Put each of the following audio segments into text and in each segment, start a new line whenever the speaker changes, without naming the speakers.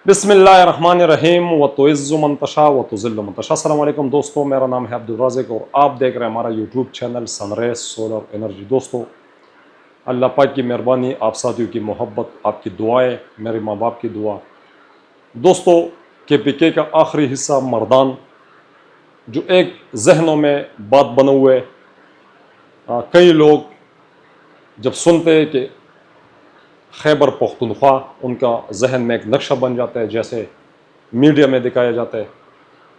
بسم اللہ الرحمن الرحیم و تعز من تشاء و تذل من تشاء۔ السلام علیکم دوستو، میرا نام ہے عبدالرازق اور آپ دیکھ رہے ہیں ہمارا یوٹیوب چینل سنریز سولر انرجی۔ دوستو، اللہ پاک کی مہربانی، آپ ساتھیوں کی محبت، آپ کی دعائیں، میرے ماں باپ کی دعا۔ دوستو، KPK کا آخری حصہ مردان، جو ایک ذہنوں میں بات بنا ہوئے، کئی لوگ جب سنتے ہیں کہ خیبر پختونخوا، ان کا ذہن میں ایک نقشہ بن جاتا ہے، جیسے میڈیا میں دکھایا جاتا ہے۔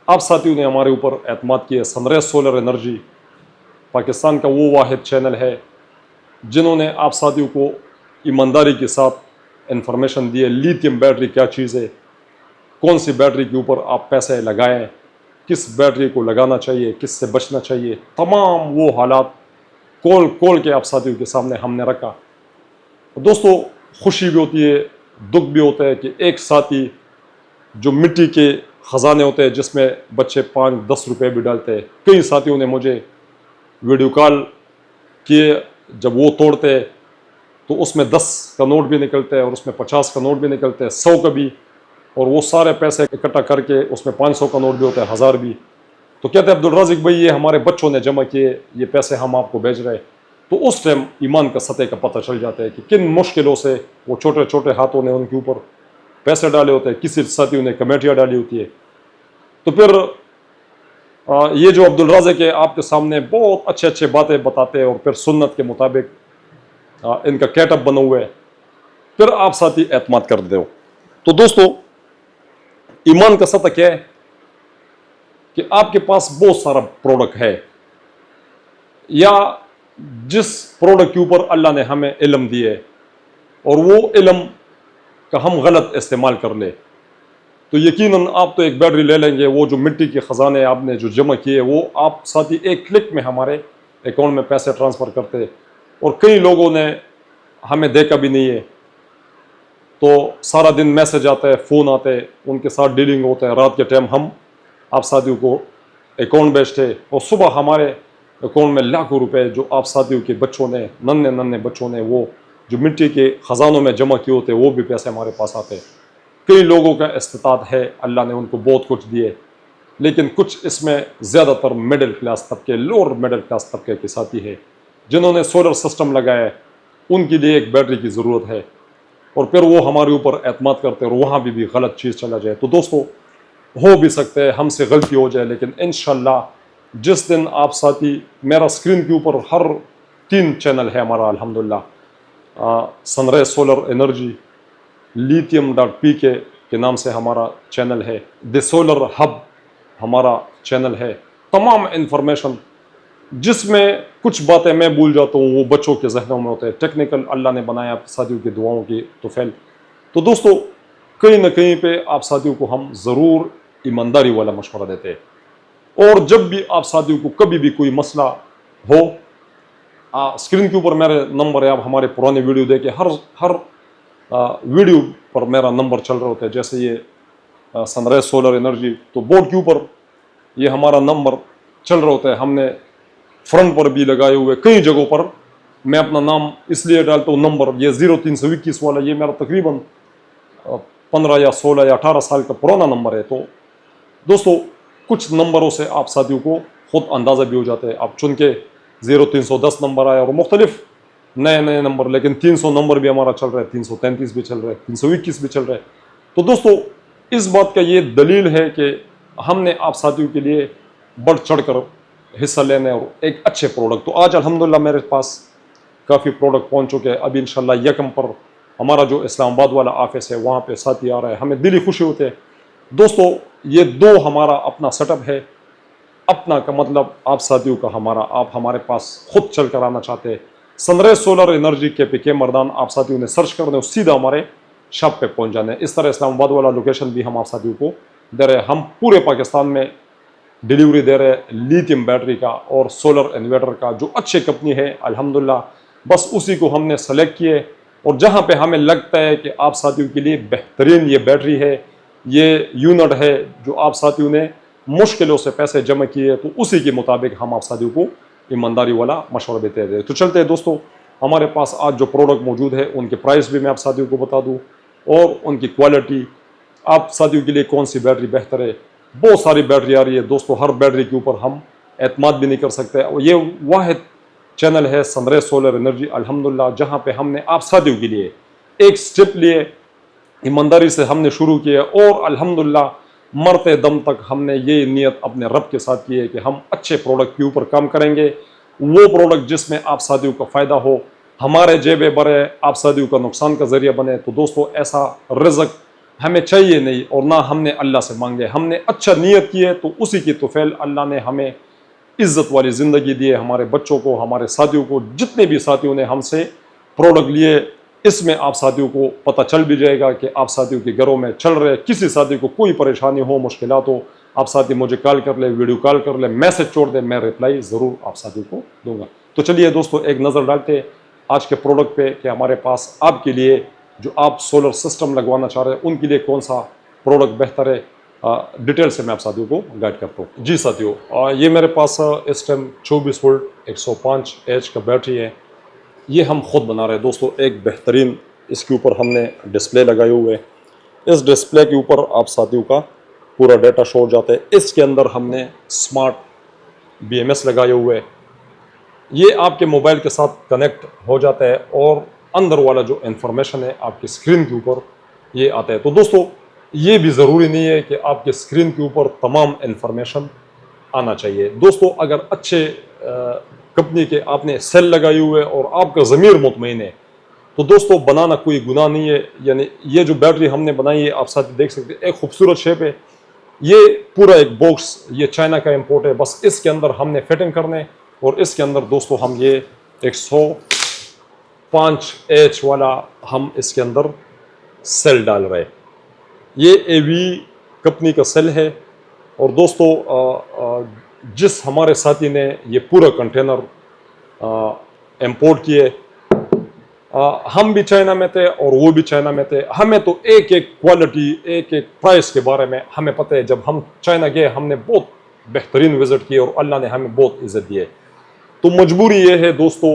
آپ ساتھیوں نے ہمارے اوپر اعتماد کیا۔ سنریز سولر انرجی پاکستان کا وہ واحد چینل ہے جنہوں نے آپ ساتھیوں کو ایمانداری کے ساتھ انفارمیشن دی ہے۔ لیتھیم بیٹری کیا چیز ہے، کون سی بیٹری کے اوپر آپ پیسے لگائیں، کس بیٹری کو لگانا چاہیے، کس سے بچنا چاہیے، تمام وہ حالات کھول کے آپ ساتھیوں کے سامنے ہم نے رکھا۔ دوستو، خوشی بھی ہوتی ہے، دکھ بھی ہوتا ہے کہ ایک ساتھی جو مٹی کے خزانے ہوتے ہیں جس میں بچے 5-10 روپے بھی ڈالتے ہیں، کئی ساتھیوں نے مجھے ویڈیو کال کیے، جب وہ توڑتے تو اس میں 10 کا نوٹ بھی نکلتے ہیں اور اس میں 50 کا نوٹ بھی نکلتے ہیں، 100 کا بھی، اور وہ سارے پیسے اکٹھا کر کے اس میں 500 کا نوٹ بھی ہوتا ہے، 1000 بھی۔ تو کہتے ہیں عبدالرازق بھائی، یہ ہمارے بچوں نے جمع کیے، یہ پیسے ہم آپ کو بھیج رہے ہیں۔ تو اس ٹائم ایمان کا سطح کا پتہ چل جاتا ہے کہ کن مشکلوں سے وہ چھوٹے چھوٹے ہاتھوں نے ان کے اوپر پیسے ڈالے ہوتے ہیں، کسی ساتھیوں نے کمیٹیاں ڈالی ہوتی ہے۔ تو پھر یہ جو عبدالرازق ہے آپ کے سامنے بہت اچھے باتیں بتاتے ہیں، اور پھر سنت کے مطابق ان کا کیٹ اپ بنا ہوا ہے، پھر آپ ساتھی اعتماد کر دیتے ہو۔ تو دوستو، ایمان کا سطح کیا ہے کہ آپ کے پاس بہت سارا پروڈکٹ ہے، یا جس پروڈکٹ کے اوپر اللہ نے ہمیں علم دیے اور وہ علم کا ہم غلط استعمال کر لیں، تو یقیناً آپ تو ایک بیٹری لے لیں گے، وہ جو مٹی کے خزانے آپ نے جو جمع کیے وہ آپ ساتھی ایک کلک میں ہمارے اکاؤنٹ میں پیسے ٹرانسفر کرتے، اور کئی لوگوں نے ہمیں دیکھا بھی نہیں ہے۔ تو سارا دن میسج آتا ہے، فون آتے ہیں، ان کے ساتھ ڈیلنگ ہوتا ہے، رات کے ٹائم ہم آپ ساتھیوں کو اکاؤنٹ بیچتے، اور صبح ہمارے اکاؤنٹ میں لاکھوں روپے جو آپ ساتھیوں کے بچوں نے، ننے بچوں نے، وہ جو مٹی کے خزانوں میں جمع کیے ہوتے، وہ بھی پیسے ہمارے پاس آتے۔ کئی لوگوں کا استطاعت ہے، اللہ نے ان کو بہت کچھ دیے، لیکن کچھ اس میں زیادہ تر مڈل کلاس طبقے، لوور مڈل کلاس طبقے کے ساتھی ہے جنہوں نے سولر سسٹم لگایا ہے، ان کے لیے ایک بیٹری کی ضرورت ہے، اور پھر وہ ہمارے اوپر اعتماد کرتے ہیں، اور وہاں بھی غلط چیز چلا جائے۔ تو دوستو، ہو بھی سکتے ہیں ہم سے غلطی ہو جائے، لیکن انشاءاللہ جس دن آپ ساتھی، میرا اسکرین کے اوپر ہر 3 چینل ہے ہمارا الحمدللہ، سنریز سولر انرجی، lithium.pk کے نام سے ہمارا چینل ہے، دی سولر ہب ہمارا چینل ہے۔ تمام انفارمیشن جس میں کچھ باتیں میں بھول جاتا ہوں وہ بچوں کے ذہنوں میں ہوتے ہیں، ٹیکنیکل اللہ نے بنایا ساتھیوں کی دعاؤں کی توفیل۔ تو دوستو، کہیں نہ کہیں پہ آپ ساتھیوں کو ہم ضرور ایمانداری والا مشورہ دیتے ہیں، اور جب بھی آپ ساتھیوں کو کبھی بھی کوئی مسئلہ ہو، اسکرین کے اوپر میرے نمبر ہے، آپ ہمارے پرانے ویڈیو دیکھیں، ہر ویڈیو پر میرا نمبر چل رہا ہوتا ہے، جیسے یہ سنریز سولر انرجی، تو بورڈ کے اوپر یہ ہمارا نمبر چل رہا ہوتا ہے، ہم نے فرنٹ پر بھی لگائے ہوئے کئی جگہوں پر۔ میں اپنا نام اس لیے ڈالتا ہوں، نمبر یہ 0321 والا، یہ میرا تقریباً 15 یا 16 یا 18 سال کا پرانا نمبر ہے۔ تو دوستو، کچھ نمبروں سے آپ ساتھیوں کو خود اندازہ بھی ہو جاتا ہے، آپ چن کے 0310 نمبر آیا، اور مختلف نئے نمبر، لیکن 300 نمبر بھی ہمارا چل رہا ہے، 333 بھی چل رہا ہے، 321 بھی چل رہا ہے۔ تو دوستو، اس بات کا یہ دلیل ہے کہ ہم نے آپ ساتھیوں کے لیے بڑھ چڑھ کر حصہ لینے اور ایک اچھے پروڈکٹ۔ تو آج الحمدللہ میرے پاس کافی پروڈکٹ پہنچ چکے ہیں۔ ابھی انشاءاللہ یکم پر ہمارا جو اسلام آباد والا آفس ہے وہاں پہ ساتھی آ رہا ہے، ہمیں دلی خوشی ہوتے ہیں۔ دوستو، یہ 2 ہمارا اپنا سیٹ اپ ہے، اپنا کا مطلب آپ ساتھیوں کا ہمارا، آپ ہمارے پاس خود چل کر آنا چاہتے ہیں، سنریز سولر انرجی KPK مردان، آپ ساتھیوں نے سرچ کرنا ہے، سیدھا ہمارے شاپ پہ پہنچ جانا ہے۔ اس طرح اسلام آباد والا لوکیشن بھی ہم آپ ساتھیوں کو دے رہے ہیں۔ ہم پورے پاکستان میں ڈیلیوری دے رہے ہیں لیتھیم بیٹری کا اور سولر انورٹر کا، جو اچھی کمپنی ہے الحمدللہ، بس اسی کو ہم نے سلیکٹ کیے، اور جہاں پہ ہمیں لگتا ہے کہ آپ ساتھیوں کے لیے بہترین یہ بیٹری ہے، یہ یونٹ ہے جو آپ ساتھیوں نے مشکلوں سے پیسے جمع کیے، تو اسی کے مطابق ہم آپ ساتھیوں کو ایمانداری والا مشورہ دیتے ہیں۔ تو چلتے ہیں دوستو، ہمارے پاس آج جو پروڈکٹ موجود ہے ان کے پرائس بھی میں آپ ساتھیوں کو بتا دوں، اور ان کی کوالٹی آپ ساتھیوں کے لیے کون سی بیٹری بہتر ہے؟ بہت ساری بیٹری آ رہی ہے دوستوں، ہر بیٹری کے اوپر ہم اعتماد بھی نہیں کر سکتے. یہ واحد چینل ہے سنریز سولر انرجی الحمدللہ، جہاں پہ ہم نے آپ ساتھیوں کے لیے ایک سٹیپ لیے، ایمانداری سے ہم نے شروع کیا اور الحمدللہ مرتے دم تک ہم نے یہ نیت اپنے رب کے ساتھ کی ہے کہ ہم اچھے پروڈکٹ کے اوپر کام کریں گے، وہ پروڈکٹ جس میں آپ ساتھیوں کا فائدہ ہو، ہمارے جیبیں بھرے، آپ ساتھیوں کا نقصان کا ذریعہ بنے. تو دوستو ایسا رزق ہمیں چاہیے نہیں، اور نہ ہم نے اللہ سے مانگے، ہم نے اچھا نیت کی ہے تو اسی کی توفیل اللہ نے ہمیں عزت والی زندگی دی ہے. ہمارے بچوں کو، ہمارے ساتھیوں کو، جتنے بھی ساتھیوں نے ہم سے پروڈکٹ لیے، اس میں آپ ساتھیوں کو پتہ چل بھی جائے گا کہ آپ ساتھیوں کے گھروں میں چل رہے. کسی ساتھی کو کوئی پریشانی ہو، مشکلات ہو، آپ ساتھی مجھے کال کر لے، ویڈیو کال کر لے، میسج چھوڑ دے، میں رپلائی ضرور آپ ساتھیوں کو دوں گا. تو چلیے دوستو ایک نظر ڈالتے ہیں آج کے پروڈکٹ پہ کہ ہمارے پاس آپ کے لیے جو آپ سولر سسٹم لگوانا چاہ رہے ہیں ان کے لیے کون سا پروڈکٹ بہتر ہے. ڈیٹیل سے میں آپ ساتھیوں کو گائیڈ کرتا ہوں. جی ساتھیوں، یہ میرے پاس اس ٹائم 24 وولٹ 105 ایچ کا بیٹری ہے. یہ ہم خود بنا رہے ہیں دوستو. ایک بہترین اس کے اوپر ہم نے ڈسپلے لگائے ہوئے. اس ڈسپلے کے اوپر آپ ساتھیوں کا پورا ڈیٹا شو ہو جاتا ہے. اس کے اندر ہم نے اسمارٹ BMS لگائے ہوئے. یہ آپ کے موبائل کے ساتھ کنیکٹ ہو جاتا ہے اور اندر والا جو انفارمیشن ہے آپ کی اسکرین کے اوپر یہ آتا ہے. تو دوستو یہ بھی ضروری نہیں ہے کہ آپ کے اسکرین کے اوپر تمام انفارمیشن آنا چاہیے. دوستو اگر اچھے کمپنی کے آپ نے سیل لگائی ہوئے اور آپ کا ضمیر مطمئن ہے تو دوستو بنانا کوئی گناہ نہیں ہے. یعنی یہ جو بیٹری ہم نے بنائی ہے آپ ساتھ دیکھ سکتے ہیں، ایک خوبصورت شیپ ہے. یہ پورا ایک باکس یہ چائنا کا امپورٹ ہے. بس اس کے اندر ہم نے فٹنگ کرنے اور اس کے اندر دوستو ہم یہ 105 ایچ والا ہم اس کے اندر سیل ڈال رہے. یہ AV کمپنی کا سیل ہے. اور دوستو جس ہمارے ساتھی نے یہ پورا کنٹینر امپورٹ کیے، ہم بھی چائنا میں تھے اور وہ بھی چائنا میں تھے. ہمیں تو ایک ایک کوالٹی، ایک ایک پرائس کے بارے میں ہمیں پتہ ہے. جب ہم چائنا گئے ہم نے بہت بہترین وزٹ کیے اور اللہ نے ہمیں بہت عزت دی ہے. تو مجبوری یہ ہے دوستو،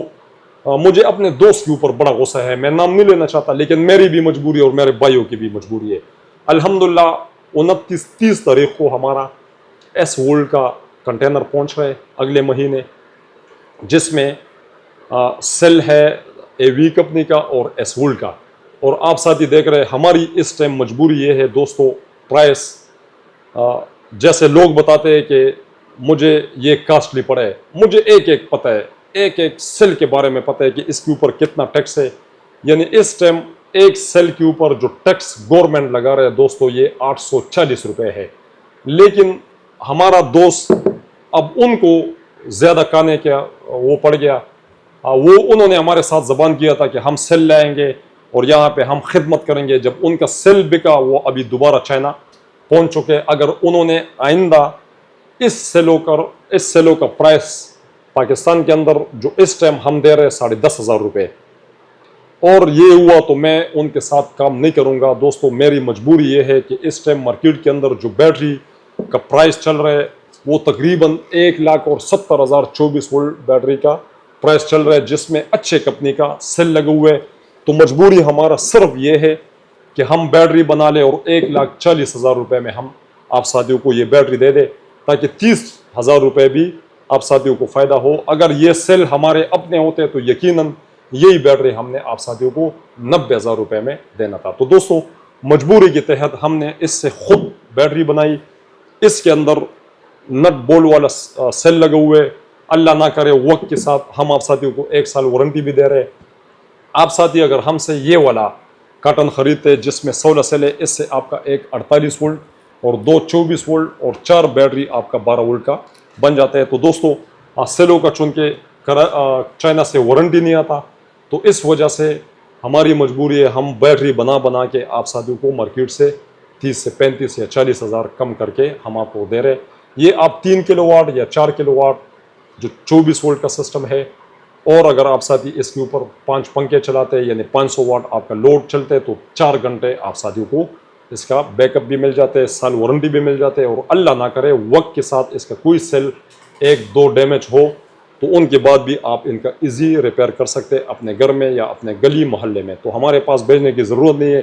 مجھے اپنے دوست کے اوپر بڑا غصہ ہے، میں نام نہیں لینا چاہتا، لیکن میری بھی مجبوری اور میرے بھائیوں کی بھی مجبوری ہے. الحمدللہ 29-30 تاریخ کو ہمارا ایس ورلڈ کا کنٹینر پہنچ رہا ہے اگلے مہینے، جس میں سیل ہے AV کمپنی کا اور ایس ورلڈ کا. اور آپ ساتھی دیکھ رہے ہیں ہماری اس ٹائم مجبوری یہ ہے دوستو، پرائس جیسے لوگ بتاتے ہیں کہ مجھے یہ کاسٹلی پڑے، مجھے ایک ایک پتہ ہے، ایک ایک سیل کے بارے میں پتہ ہے کہ اس کے اوپر کتنا ٹیکس ہے. یعنی اس ٹائم ایک سیل کے اوپر جو ٹیکس گورنمنٹ لگا رہے ہیں دوستو یہ 840 روپے ہے. لیکن ہمارا دوست اب ان کو زیادہ کھانے کا وہ پڑ گیا. انہوں نے ہمارے ساتھ زبان کیا تھا کہ ہم سیل لائیں گے اور یہاں پہ ہم خدمت کریں گے. جب ان کا سیل بکا وہ ابھی دوبارہ چائنا پہنچ چکے. اگر انہوں نے آئندہ اس سیلوں کا پرائس پاکستان کے اندر جو اس ٹائم ہم دے رہے 10,500 روپے اور یہ ہوا تو میں ان کے ساتھ کام نہیں کروں گا. دوستو میری مجبوری یہ ہے کہ اس ٹائم مارکیٹ کے اندر جو بیٹری کا پرائس چل رہا ہے وہ تقریباً 1,70,000 24 وولٹ بیٹری کا پرائس چل رہا ہے، جس میں اچھے کمپنی کا سیل لگے ہوئے. تو مجبوری ہمارا صرف یہ ہے کہ ہم بیٹری بنا لیں اور 1,40,000 روپے میں ہم آپ ساتھیوں کو یہ بیٹری دے دیں تاکہ 30,000 روپے بھی آپ ساتھیوں کو فائدہ ہو. اگر یہ سیل ہمارے اپنے ہوتے تو یقیناً یہی بیٹری ہم نے آپ ساتھیوں کو 90,000 روپے میں دینا تھا. تو دوستو مجبوری کے تحت ہم نے اس سے خود بیٹری بنائی. اس کے اندر نٹ بول والا سیل لگے ہوئے. اللہ نہ کرے وقت کے ساتھ ہم آپ ساتھیوں کو 1 سال وارنٹی بھی دے رہے. آپ ساتھی اگر ہم سے یہ والا کاٹن خریدتے جس میں 16 سیل ہے، اس سے آپ کا ایک 48 وولٹ اور 2 24 وولٹ اور 4 بیٹری آپ کا 12 وولٹ کا بن جاتا ہے. تو دوستو سیلوں کا چونکہ چائنا سے وارنٹی نہیں آتا تو اس وجہ سے ہماری مجبوری ہے ہم بیٹری بنا کے آپ ساتھیوں کو مارکیٹ سے 30 سے 35 یا 40,000 کم کر کے ہم آپ کو دے رہے. یہ آپ 3 کلو واٹ یا 4 کلو واٹ جو 24 وولٹ کا سسٹم ہے، اور اگر آپ ساتھی اس کے اوپر 5 پنکھے چلاتے ہیں یعنی 500 واٹ آپ کا لوڈ چلتے تو 4 گھنٹے آپ ساتھیوں کو اس کا بیک اپ بھی مل جاتے ہیں، سال وارنٹی بھی مل جاتے ہیں. اور اللہ نہ کرے وقت کے ساتھ اس کا کوئی سیل 1-2 ڈیمیج ہو تو ان کے بعد بھی آپ ان کا ایزی ریپیئر کر سکتے اپنے گھر میں یا اپنے گلی محلے میں. تو ہمارے پاس بھیجنے کی ضرورت نہیں ہے.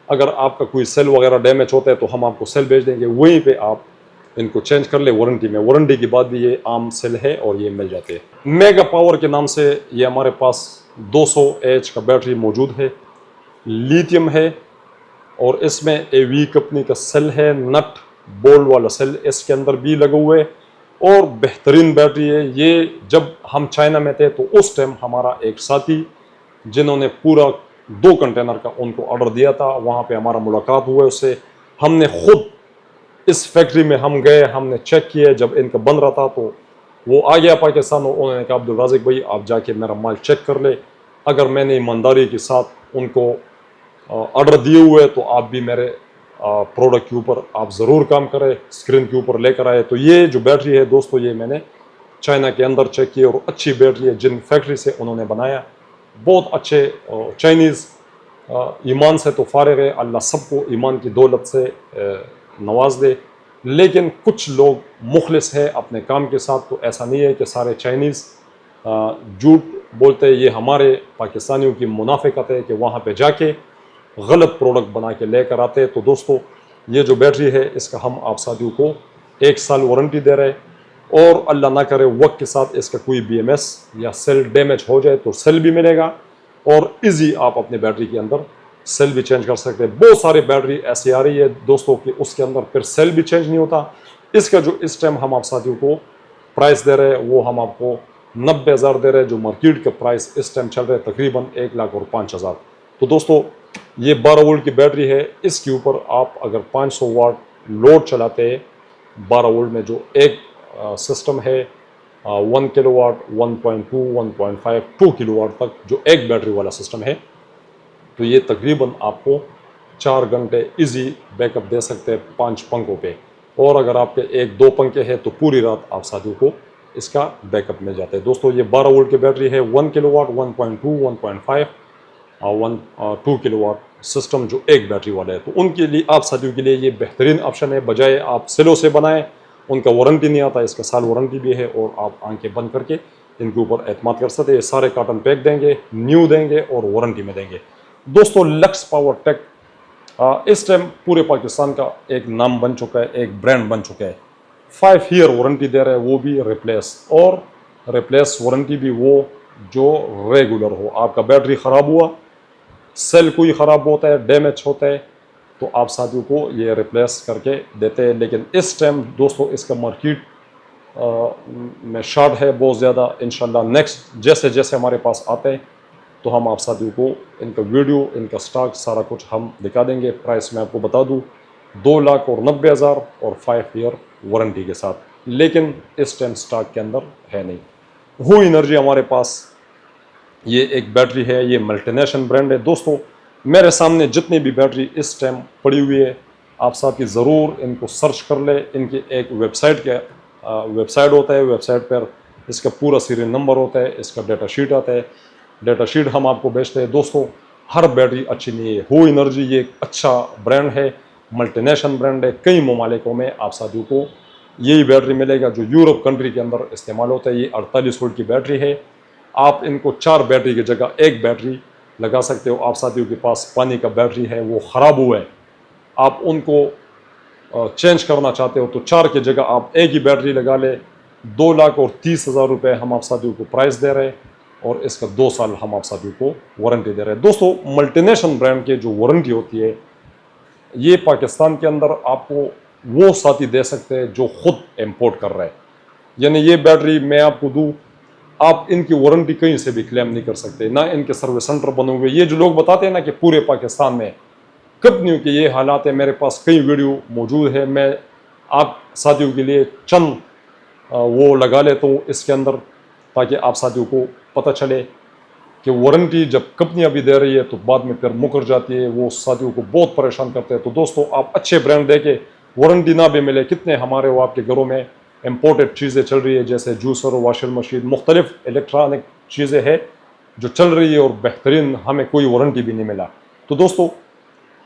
اگر آپ کا کوئی سیل وغیرہ ڈیمیج ہوتا ہے تو ہم آپ کو سیل بھیج دیں گے, وہیں پہ آپ ان کو چینج کر لیں وارنٹی میں. وارنٹی کے بعد بھی یہ عام سیل ہے اور یہ مل جاتے ہیں. میگا پاور کے نام سے یہ ہمارے پاس 200 ایچ کا بیٹری موجود ہے, لیتھیم ہے, اور اس میں اے وی کمپنی کا سیل ہے, نٹ بولٹ والا سیل اس کے اندر بھی لگا ہوا ہے, اور بہترین بیٹری ہے. یہ جب ہم چائنا میں تھے تو اس ٹائم ہمارا ایک ساتھی جنہوں نے پورا 2 کنٹینر کا ان کو آرڈر دیا تھا, وہاں پہ ہمارا ملاقات ہوا ہے اس سے. ہم نے خود اس فیکٹری میں ہم گئے, ہم نے چیک کیا جب ان کا بن رہا تھا, تو وہ آ گیا پاکستان, اور انہوں نے کہا عبدالرازق بھائی آپ جا کے میرا مال چیک کر لے, اگر میں نے ایمانداری کے ساتھ ان کو آرڈر دیے ہوئے تو آپ بھی میرے پروڈکٹ کے اوپر آپ ضرور کام کریں, اسکرین کے اوپر لے کر آئے. تو یہ جو بیٹری ہے دوستو, یہ میں نے چائنا کے اندر چیک کی, اور اچھی بیٹری ہے. جن فیکٹری سے انہوں نے بنایا بہت اچھے چائنیز ایمان سے تو فارغ ہے, اللہ سب کو ایمان کی دولت سے نواز دے. لیکن کچھ لوگ مخلص ہے اپنے کام کے ساتھ, تو ایسا نہیں ہے کہ سارے چائنیز جھوٹ بولتے ہیں. یہ ہمارے پاکستانیوں کی منافقت ہے کہ وہاں پہ جا کے غلط پروڈکٹ بنا کے لے کر آتے ہیں. تو دوستو یہ جو بیٹری ہے اس کا ہم آپ ساتھیوں کو 1 سال وارنٹی دے رہے ہیں, اور اللہ نہ کرے وقت کے ساتھ اس کا کوئی بی ایم ایس یا سیل ڈیمیج ہو جائے تو سیل بھی ملے گا, اور ایزی آپ اپنے بیٹری کے اندر سیل بھی چینج کر سکتے ہیں. بہت سارے بیٹری ایسی آ رہی ہے دوستوں کہ اس کے اندر پھر سیل بھی چینج نہیں ہوتا. اس کا جو اس ٹائم ہم آپ ساتھیوں کو پرائس دے رہے ہیں وہ ہم آپ کو 90,000 دے رہے ہیں, جو مارکیٹ کا پرائس اس ٹائم چل رہا ہے تقریباً 1,05,000. تو دوستو یہ 12 وولٹ کی بیٹری ہے. اس کے اوپر آپ اگر 500 واٹ لوڈ چلاتے ہیں 12 وولٹ میں, جو ایک سسٹم ہے 1 کلو واٹ, 1.2, 1.5, 2 کلو واٹ تک جو ایک بیٹری والا سسٹم ہے, تو یہ تقریباً آپ کو 4 گھنٹے ایزی بیک اپ دے سکتے ہیں 5 پنکھوں پہ. اور اگر آپ کے 1-2 پنکھے ہیں تو پوری رات آپ ساتھیوں کو اس کا بیک اپ مل جاتا ہے. دوستو یہ 12 وولٹ کی بیٹری ہے, 1 کلو واٹ, 1.2, 1.5 اور 2 کلو واٹ سسٹم جو ایک بیٹری والا ہے. تو ان کے لیے آپ ساتھیوں کے لیے یہ بہترین آپشن ہے, بجائے آپ سیلوں سے بنائیں, ان کا وارنٹی نہیں آتا. اس کا سال وارنٹی بھی ہے, اور آپ آنکھیں بند کر کے ان کے اوپر اعتماد کر سکتے ہیں. یہ سارے کارٹن پیک دیں گے, نیو دیں گے, اور وارنٹی میں دیں گے. دوستو لکس پاور ٹیک اس ٹائم پورے پاکستان کا ایک نام بن چکا ہے, ایک برانڈ بن چکا ہے. 5 ایئر وارنٹی دے رہے ہیں, وہ بھی ریپلیس, اور ریپلیس وارنٹی بھی وہ جو ریگولر ہو. آپ کا بیٹری خراب ہوا, سیل کوئی خراب ہوتا ہے, ڈیمیج ہوتا ہے, تو آپ ساتھیوں کو یہ ریپلیس کر کے دیتے ہیں. لیکن اس ٹائم دوستو اس کا مارکیٹ میں شارٹ ہے بہت زیادہ. انشاءاللہ نیکسٹ جیسے جیسے ہمارے پاس آتے ہیں تو ہم آپ ساتھیوں کو ان کا ویڈیو, ان کا سٹاک سارا کچھ ہم دکھا دیں گے. پرائس میں آپ کو بتا دوں 2,90,000 اور 5 ایئر وارنٹی کے ساتھ. لیکن اس ٹائم سٹاک کے اندر ہے نہیں. وہ انرجی ہمارے پاس یہ ایک بیٹری ہے, یہ ملٹی نیشنل برانڈ ہے. دوستو میرے سامنے جتنی بھی بیٹری اس ٹائم پڑی ہوئی ہے, آپ ساتھی ضرور ان کو سرچ کر لیں. ان کی ایک ویب سائٹ ہوتا ہے, ویب سائٹ پر اس کا پورا سیریل نمبر ہوتا ہے, اس کا ڈیٹا شیٹ آتا ہے. ڈیٹا شیٹ ہم آپ کو بیچتے ہیں. دوستو ہر بیٹری اچھی نہیں ہے. ہو انرجی یہ ایک اچھا برانڈ ہے, ملٹی نیشنل برانڈ ہے. کئی ممالکوں میں آپ ساتھیوں کو یہی بیٹری ملے گا جو یورپ کنٹری کے اندر استعمال ہوتا ہے. یہ 48 وولٹ کی بیٹری ہے. آپ ان کو 4 بیٹری کی جگہ ایک بیٹری لگا سکتے ہو. آپ ساتھیوں کے پاس پانی کا بیٹری ہے وہ خراب ہوا ہے, آپ ان کو چینج کرنا چاہتے ہو تو 4 کی جگہ آپ ایک ہی بیٹری لگا لے. 2,30,000 روپے ہم آپ ساتھیوں کو پرائز دے رہے ہیں, اور اس کا 2 سال ہم آپ ساتھیوں کو وارنٹی دے رہے ہیں. دوستو ملٹی نیشنل برانڈ کے جو وارنٹی ہوتی ہے یہ پاکستان کے اندر آپ کو وہ ساتھی دے سکتے ہیں جو خود امپورٹ کر رہے ہیں. یعنی یہ بیٹری میں آپ کو دوں, آپ ان کی وارنٹی کہیں سے بھی کلیم نہیں کر سکتے, نہ ان کے سروس سینٹر بنے ہوئے. یہ جو لوگ بتاتے ہیں نا کہ پورے پاکستان میں کمپنیوں کے یہ حالات ہیں, میرے پاس کئی ویڈیو موجود ہے. میں آپ ساتھیوں کے لیے چند وہ لگا لیتا ہوں اس کے اندر, تاکہ آپ ساتھیوں کو پتہ چلے کہ وارنٹی جب کمپنیاں بھی دے رہی ہے تو بعد میں پھر مکر جاتی ہے, وہ ساتھیوں کو بہت پریشان کرتے ہیں. تو دوستو آپ اچھے برانڈ دے کے وارنٹی نہ بھی ملے, کتنے ہمارے وہ آپ کے گھروں میں امپورٹڈ چیزیں چل رہی ہے جیسے جوسر, واشنگ مشین, مختلف الیکٹرانک چیزیں ہیں جو چل رہی ہے, اور بہترین ہمیں کوئی وارنٹی بھی نہیں ملا. تو دوستو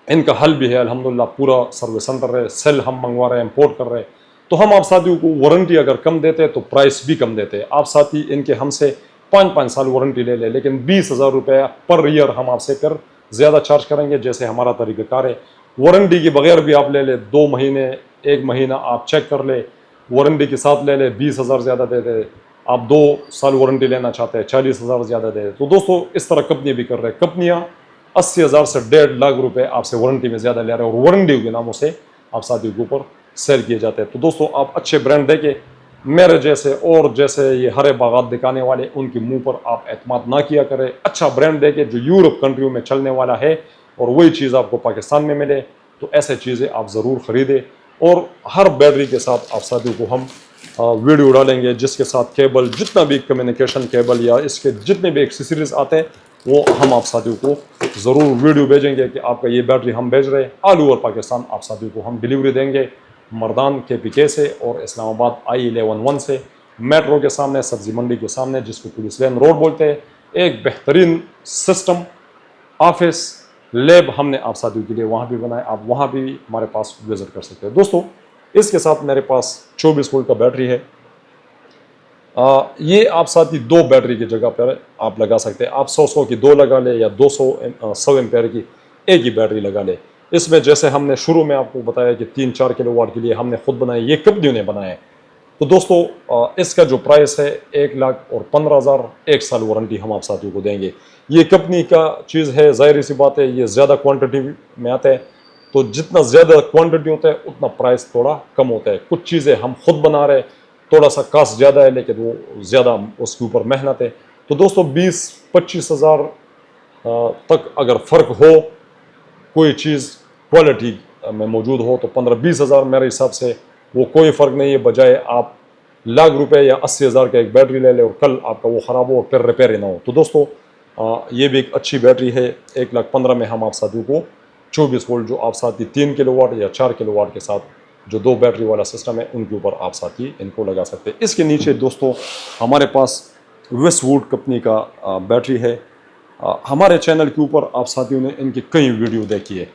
ان کا حل بھی ہے الحمدللہ, پورا سروس سینٹر ہے, سیل ہم منگوا رہے ہیں, امپورٹ کر رہے ہیں. تو ہم آپ ساتھیوں کو وارنٹی اگر کم دیتے تو پرائس بھی کم دیتے. آپ ساتھی ان کے ہم سے 5 سال وارنٹی لے لیں, لیکن 20,000 روپے پر ایئر ہم آپ سے پھر زیادہ چارج کریں گے. جیسے ہمارا طریقہ کار ہے, وارنٹی کے بغیر بھی آپ لے لیں, 2 مہینے 1 مہینہ آپ چیک کر لیں, وارنٹی کے ساتھ لے لیں, 20,000 زیادہ دے دیں. آپ 2 سال وارنٹی لینا چاہتے ہیں, 40,000 زیادہ دے دیں. تو دوستو اس طرح کمپنیاں بھی کر رہے ہیں. کمپنیاں 80,000 سے 1.5 لاکھ روپے آپ سے وارنٹی میں زیادہ لے رہے ہیں, اور وارنٹی کے ناموں سے آپ ساتھیوں کے اوپر سیل کیے جاتے ہیں. تو دوستو آپ اچھے برانڈ دیکھیں, میرے جیسے اور جیسے یہ ہرے باغات دکھانے والے ان کے منہ پر آپ اعتماد نہ کیا کریں. اچھا برانڈ دیکھیں جو یورپ کنٹریوں میں چلنے والا ہے اور وہی چیز آپ کو پاکستان میں ملے, تو ایسے چیزیں آپ ضرور خریدیں. اور ہر بیٹری کے ساتھ آپ ساتھیوں کو ہم ویڈیو ڈالیں گے, جس کے ساتھ کیبل, جتنا بھی کمیونیکیشن کیبل یا اس کے جتنے بھی ایکسیسریز آتے ہیں وہ ہم آپ ساتھیوں کو ضرور ویڈیو بھیجیں گے کہ آپ کا یہ بیٹری ہم بھیج رہے ہیں. آل اوور پاکستان آپ ساتھیوں کو ہم ڈیلیوری دیں گے, مردان KPK سے اور اسلام آباد I-11 سے, میٹرو کے سامنے, سبزی منڈی کے سامنے, جس کو پولیس لین روڈ بولتے ہیں. ایک بہترین سسٹم, آفس, لیب ہم نے آپ ساتھیوں کے لیے وہاں بھی بنائے. آپ وہاں بھی ہمارے پاس وزٹ کر سکتے ہیں. دوستو اس کے ساتھ میرے پاس 24 وولٹ کا بیٹری ہے. یہ آپ ساتھی 2 بیٹری کی جگہ پر آپ لگا سکتے ہیں. آپ 100 کی 2 لگا لیں یا 100 ایمپیئر کی ایک ہی بیٹری لگا لیں. اس میں جیسے ہم نے شروع میں آپ کو بتایا کہ 3-4 کلو واٹ کے لیے ہم نے خود بنائے, یہ کمپنیوں نے بنائے ہیں. تو دوستو اس کا جو پرائس ہے 1,15,000, 1 سال وارنٹی ہم آپ ساتھیوں کو دیں گے. یہ کمپنی کا چیز ہے, ظاہر سی بات ہے, یہ زیادہ کوانٹٹی میں آتا ہے, تو جتنا زیادہ کوانٹٹی ہوتا ہے اتنا پرائس تھوڑا کم ہوتا ہے. کچھ چیزیں ہم خود بنا رہے, تھوڑا سا کاسٹ زیادہ ہے لیکن وہ زیادہ اس کے اوپر محنت ہے. تو دوستو 20-25 ہزار تک اگر فرق ہو, کوئی چیز کوالٹی میں موجود ہو, تو 15-20 ہزار میرے حساب سے وہ کوئی فرق نہیں ہے, بجائے آپ لاکھ روپے یا 80,000 کا ایک بیٹری لے لیں اور کل آپ کا وہ خراب ہو اور پھر ریپیئر ہی نہ ہو. تو دوستو یہ بھی ایک اچھی بیٹری ہے. 1,15,000 میں ہم آپ ساتھیوں کو 24 وولٹ جو آپ ساتھی 3 کلو واٹ یا 4 کلو واٹ کے ساتھ جو 2 بیٹری والا سسٹم ہے ان کے اوپر آپ ساتھی ان کو لگا سکتے ہیں. اس کے نیچے دوستو ہمارے پاس ویسٹ ووڈ کمپنی کا بیٹری ہے. ہمارے چینل کے اوپر آپ ساتھیوں نے ان کی کئی ویڈیو دیکھی ہے,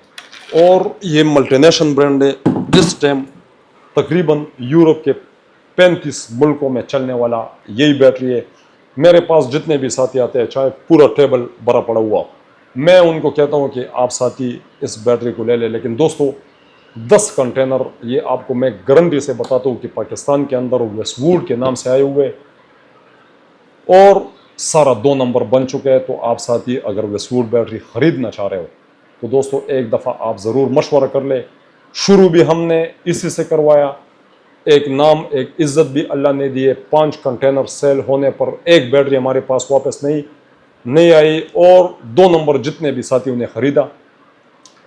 اور یہ ملٹی نیشنل برانڈ ہے. جس ٹائم تقریباً یورپ کے 35 ملکوں میں چلنے والا یہی بیٹری ہے. میرے پاس جتنے بھی ساتھی آتے ہیں, چاہے پورا ٹیبل بھرا پڑا ہوا, میں ان کو کہتا ہوں کہ آپ ساتھی اس بیٹری کو لے لیں. لیکن دوستو 10 کنٹینر یہ آپ کو میں گارنٹی سے بتاتا ہوں کہ پاکستان کے اندر ویسٹ ووڈ کے نام سے آئے ہوئے اور سارا 2 نمبر بن چکے ہیں. تو آپ ساتھی اگر ویسٹ ووڈ بیٹری خریدنا چاہ رہے ہو تو دوستو ایک دفعہ آپ ضرور مشورہ کر لیں. شروع بھی ہم نے اسی سے کروایا, ایک نام ایک عزت بھی اللہ نے دی ہے. 5 کنٹینر سیل ہونے پر ایک بیٹری ہمارے پاس واپس نہیں آئی, اور 2 نمبر جتنے بھی ساتھیوں نے خریدا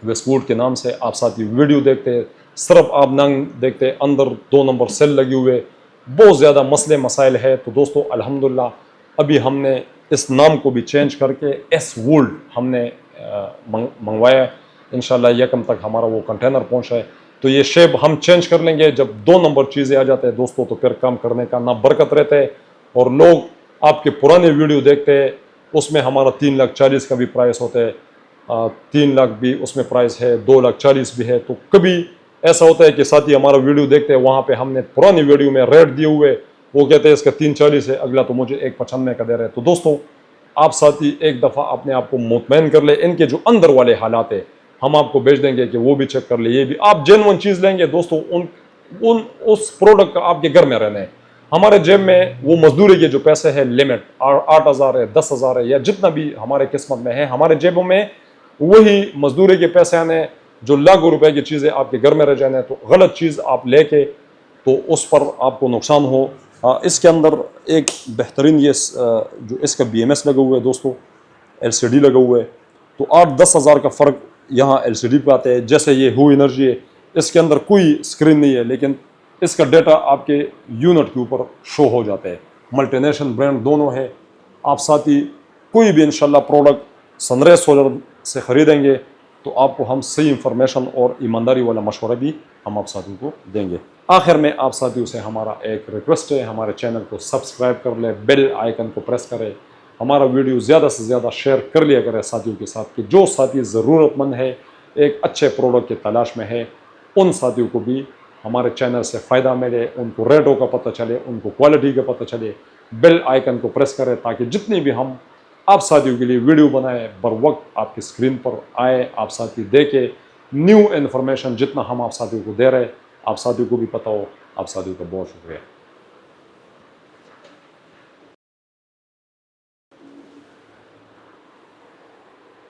ویسٹ ووڈ کے نام سے. آپ ساتھی ویڈیو دیکھتے, صرف آپ ننگ دیکھتے, اندر 2 نمبر سیل لگے ہوئے, بہت زیادہ مسئلے مسائل ہے. تو دوستو الحمدللہ ابھی ہم نے اس نام کو بھی چینج کر کے ایس وولڈ ہم نے منگوایا. انشاءاللہ یکم تک ہمارا وہ کنٹینر پہنچا ہے. تو یہ شیپ ہم چینج کر لیں گے. جب 2 نمبر چیزیں آ جاتے ہیں دوستو تو پھر کام کرنے کا نہ برکت رہتا ہے, اور لوگ آپ کے پرانے ویڈیو دیکھتے ہیں, اس میں ہمارا 3,40,000 کا بھی پرائس ہوتا ہے, 3 لاکھ بھی اس میں پرائس ہے, 2,40,000 بھی ہے. تو کبھی ایسا ہوتا ہے کہ ساتھی ہمارا ویڈیو دیکھتے ہیں, وہاں پہ ہم نے پرانی ویڈیو میں ریٹ دیے ہوئے, وہ کہتے ہیں اس کا 3,40,000 ہے, اگلا تو مجھے 1,95 کا دے رہے ہیں. تو دوستو آپ ساتھی ایک دفعہ اپنے آپ کو مطمئن کر لیں. ان کے جو اندر والے حالات ہیں ہم آپ کو بھیج دیں گے کہ وہ بھی چیک کر لیں. یہ بھی آپ جینوئن چیز لیں گے دوستو, اس پروڈکٹ کا آپ کے گھر میں رہنا ہے. ہمارے جیب میں وہ مزدوری کے جو پیسے ہیں لمٹ 8,000 ہے, 10,000 ہے, یا جتنا بھی ہمارے قسمت میں ہے, ہمارے جیبوں میں وہی مزدوری کے پیسے آنے جو لاکھوں روپے کی چیزیں آپ کے گھر میں رہ جانے. تو غلط چیز آپ لے کے تو اس پر آپ کو نقصان ہو. اس کے اندر ایک بہترین یہ جو اس کا BMS لگا ہوا ہے دوستو, LCD لگا ہوا ہے. تو 8-10 ہزار کا فرق یہاں LCD پہ آتے ہیں. جیسے یہ ہو انرجی ہے, اس کے اندر کوئی اسکرین نہیں ہے, لیکن اس کا ڈیٹا آپ کے یونٹ کے اوپر شو ہو جاتا ہے. ملٹی نیشنل برانڈ دونوں ہے. آپ ساتھی کوئی بھی انشاءاللہ پروڈکٹ سنرے سولر سے خریدیں گے تو آپ کو ہم صحیح انفارمیشن اور ایمانداری والا مشورہ بھی ہم آپ ساتھیوں کو دیں گے. آخر میں آپ ساتھیوں سے ہمارا ایک ریکویسٹ ہے, ہمارے چینل کو سبسکرائب کر لیں, بیل آئیکن کو پریس کریں, ہمارا ویڈیو زیادہ سے زیادہ شیئر کر لیا کرے ساتھیوں کے ساتھ, کہ جو ساتھی ضرورت مند ہے, ایک اچھے پروڈکٹ کی تلاش میں ہے, ان ساتھیوں کو بھی ہمارے چینل سے فائدہ ملے, ان کو ریٹوں کا پتہ چلے, ان کو کوالٹی کا پتہ چلے. بیل آئیکن کو پریس کریں تاکہ جتنی بھی ہم آپ ساتھیوں کے لیے ویڈیو بنائیں، بر وقت آپ کی اسکرین پر آئے، آپ ساتھی دیکھیں، نیو انفارمیشن جتنا ہم آپ ساتھیوں کو دے رہے ہیں آپ ساتھیوں کو بھی پتہ ہو. آپ ساتھیوں کا بہت شکریہ.